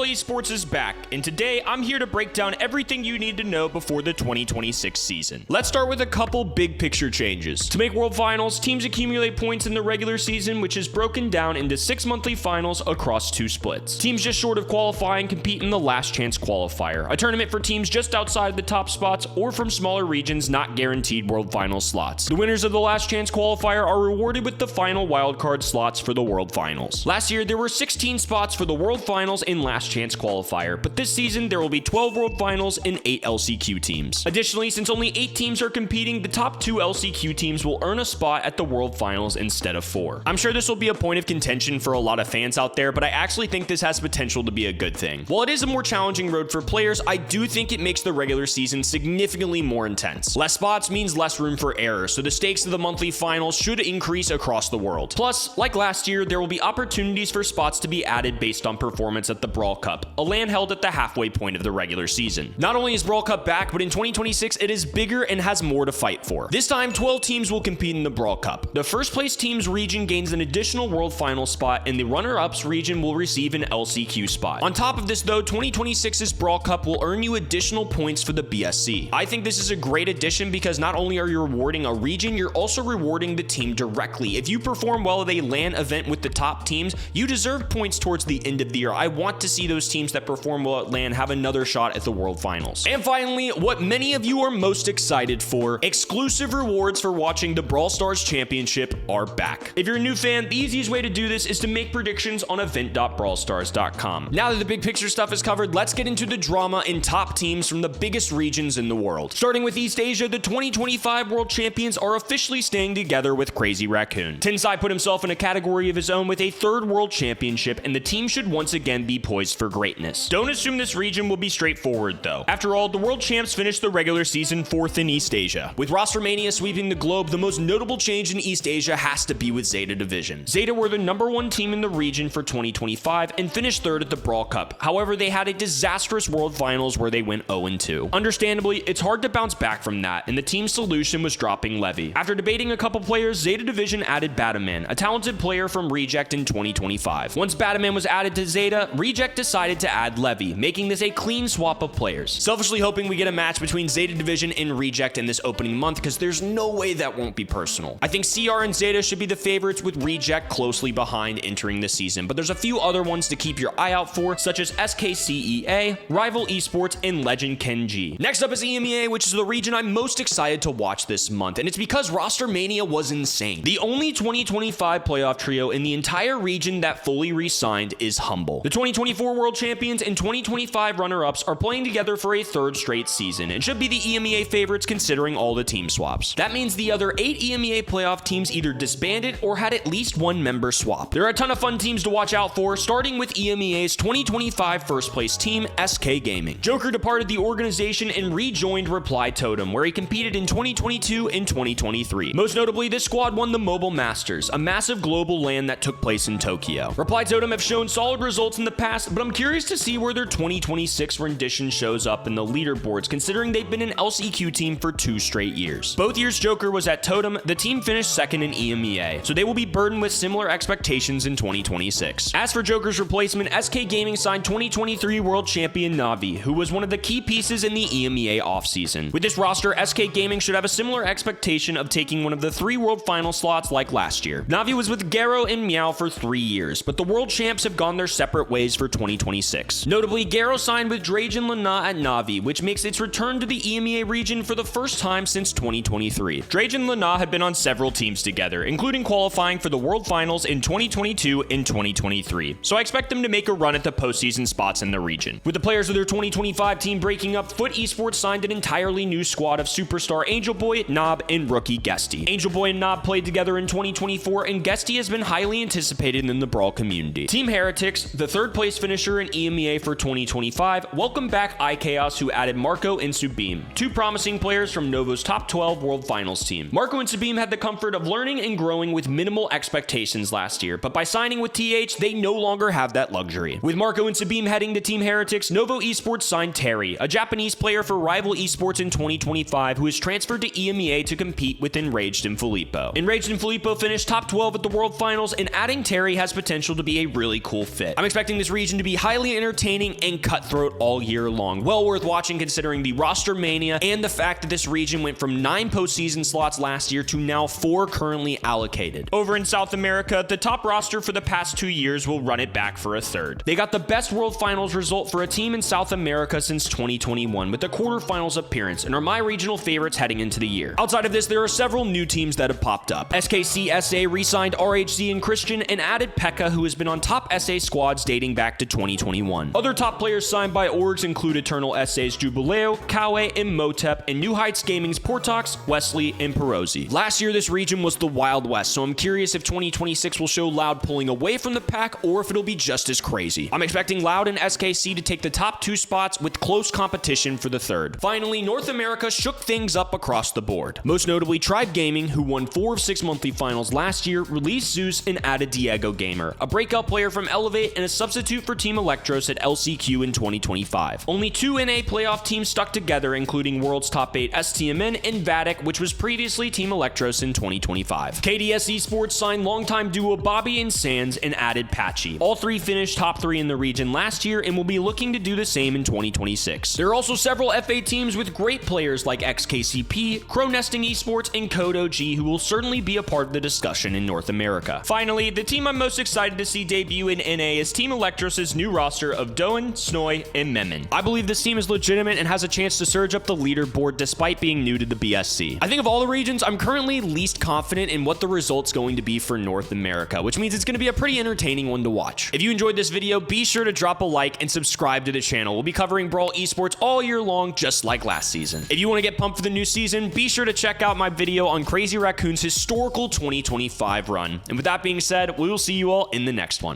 Brawl Esports is back, and today I'm here to break down everything you need to know before the 2026 season. Let's start with a couple big picture changes. To make World Finals, teams accumulate points in the regular season, which is broken down into 6 monthly finals across 2 splits. Teams just short of qualifying compete in the Last Chance Qualifier, a tournament for teams just outside the top spots or from smaller regions not guaranteed World Finals slots. The winners of the Last Chance Qualifier are rewarded with the final wildcard slots for the World Finals. Last year, there were 16 spots for the World Finals in Last Chance Qualifier, but this season there will be 12 World Finals and 8 LCQ teams. Additionally, since only 8 teams are competing, the top 2 LCQ teams will earn a spot at the World Finals instead of 4. I'm sure this will be a point of contention for a lot of fans out there, but I actually think this has potential to be a good thing. While it is a more challenging road for players, I do think it makes the regular season significantly more intense. Less spots means less room for error, so the stakes of the monthly finals should increase across the world. Plus, like last year, there will be opportunities for spots to be added based on performance at the Brawl Cup, a LAN held at the halfway point of the regular season. Not only is Brawl Cup back, but in 2026 it is bigger and has more to fight for. This time, 12 teams will compete in the Brawl Cup. The first place team's region gains an additional World Final spot, and the runner-ups region will receive an LCQ spot. On top of this though, 2026's Brawl Cup will earn you additional points for the BSC. I think this is a great addition because not only are you rewarding a region, you're also rewarding the team directly. If you perform well at a LAN event with the top teams, you deserve points towards the end of the year. I want to see those teams that perform well at LAN have another shot at the World Finals. And finally, what many of you are most excited for, exclusive rewards for watching the Brawl Stars Championship are back. If you're a new fan, the easiest way to do this is to make predictions on event.brawlstars.com. Now that the big picture stuff is covered, let's get into the drama and top teams from the biggest regions in the world. Starting with East Asia, the 2025 World Champions are officially staying together with Crazy Raccoon. Tensai put himself in a category of his own with a 3rd World Championship, and the team should once again be poised for greatness. Don't assume this region will be straightforward though. After all, the World Champs finished the regular season 4th in East Asia. With Rostermania sweeping the globe, the most notable change in East Asia has to be with Zeta Division. Zeta were the #1 team in the region for 2025 and finished 3rd at the Brawl Cup. However, they had a disastrous World Finals where they went 0-2. Understandably, it's hard to bounce back from that, and the team's solution was dropping Levy. After debating a couple players, Zeta Division added Batman, a talented player from Reject in 2025. Once Batman was added to Zeta, Reject decided to add Levy, making this a clean swap of players. Selfishly hoping we get a match between Zeta Division and Reject in this opening month, because there's no way that won't be personal. I think CR and Zeta should be the favorites, with Reject closely behind entering the season, but there's a few other ones to keep your eye out for, such as SKCEA, Rival Esports, and Legend Kenji. Next up is EMEA, which is the region I'm most excited to watch this month, and it's because Rostermania was insane. The only 2025 playoff trio in the entire region that fully re-signed is Humble. The 2024 World Champions and 2025 runner-ups are playing together for a 3rd straight season and should be the EMEA favorites considering all the team swaps. That means the other 8 EMEA playoff teams either disbanded or had at least one member swap. There are a ton of fun teams to watch out for, starting with EMEA's 2025 first place team, SK Gaming. Joker departed the organization and rejoined Reply Totem, where he competed in 2022 and 2023. Most notably, this squad won the Mobile Masters, a massive global LAN that took place in Tokyo. Reply Totem have shown solid results in the past, but I'm curious to see where their 2026 rendition shows up in the leaderboards, considering they've been an LCQ team for 2 straight years. Both years Joker was at Totem, the team finished 2nd in EMEA, so they will be burdened with similar expectations in 2026. As for Joker's replacement, SK Gaming signed 2023 World Champion Navi, who was one of the key pieces in the EMEA offseason. With this roster, SK Gaming should have a similar expectation of taking one of the 3 World Final slots like last year. Navi was with Garo and Meow for 3 years, but the World Champs have gone their separate ways for 2026. Notably, Garo signed with Drajan Lana at Navi, which makes its return to the EMEA region for the first time since 2023. Drajan Lana had been on several teams together, including qualifying for the World Finals in 2022 and 2023, so I expect them to make a run at the postseason spots in the region. With the players of their 2025 team breaking up, Foot Esports signed an entirely new squad of superstar Angel Boy, Nob, and rookie Guesty. Angel Boy and Nob played together in 2024, and Guesty has been highly anticipated in the Brawl community. Team Heretics, the 3rd place finisher in EMEA for 2025, welcomed back iChaos, who added Marco and Subim, 2 promising players from Novo's top 12 World Finals team. Marco and Subim had the comfort of learning and growing with minimal expectations last year, but by signing with TH, they no longer have that luxury. With Marco and Subim heading to Team Heretics, Novo Esports signed Terry, a Japanese player for Rival Esports in 2025, who is transferred to EMEA to compete with Enraged and Filippo. Enraged and Filippo finished top 12 at the World Finals, and adding Terry has potential to be a really cool fit. I'm expecting this region to be be highly entertaining and cutthroat all year long. Well worth watching considering the Rostermania and the fact that this region went from 9 postseason slots last year to now 4 currently allocated. Over in South America, the top roster for the past 2 years will run it back for a third. They got the best World Finals result for a team in South America since 2021 with a quarterfinals appearance and are my regional favorites heading into the year. Outside of this, there are several new teams that have popped up. SKC SA re-signed RHZ and Christian and added Pekka, who has been on top SA squads dating back to 2021. Other top players signed by orgs include Eternal SA's Jubileo, Kawe, and Motep, and New Heights Gaming's Portox, Wesley, and Perosi. Last year, this region was the Wild West, so I'm curious if 2026 will show Loud pulling away from the pack or if it'll be just as crazy. I'm expecting Loud and SKC to take the top 2 spots with close competition for the third. Finally, North America shook things up across the board. Most notably, Tribe Gaming, who won 4 of 6 monthly finals last year, released Zeus and added Diego Gamer, a breakout player from Elevate and a substitute for Team Electros at LCQ in 2025. Only 2 NA playoff teams stuck together, including World's Top 8 STMN and Vatic, which was previously Team Electros in 2025. KDS Esports signed longtime duo Bobby and Sands and added Patchy. All 3 finished top 3 in the region last year and will be looking to do the same in 2026. There are also several FA teams with great players like XKCP, Crow Nesting Esports, and Code OG who will certainly be a part of the discussion in North America. Finally, the team I'm most excited to see debut in NA is Team Electros' new roster of Doen, Snoy, and Memon. I believe this team is legitimate and has a chance to surge up the leaderboard despite being new to the BSC. I think of all the regions, I'm currently least confident in what the result's going to be for North America, which means it's going to be a pretty entertaining one to watch. If you enjoyed this video, be sure to drop a like and subscribe to the channel. We'll be covering Brawl Esports all year long, just like last season. If you want to get pumped for the new season, be sure to check out my video on Crazy Raccoon's historical 2025 run. And with that being said, we will see you all in the next one.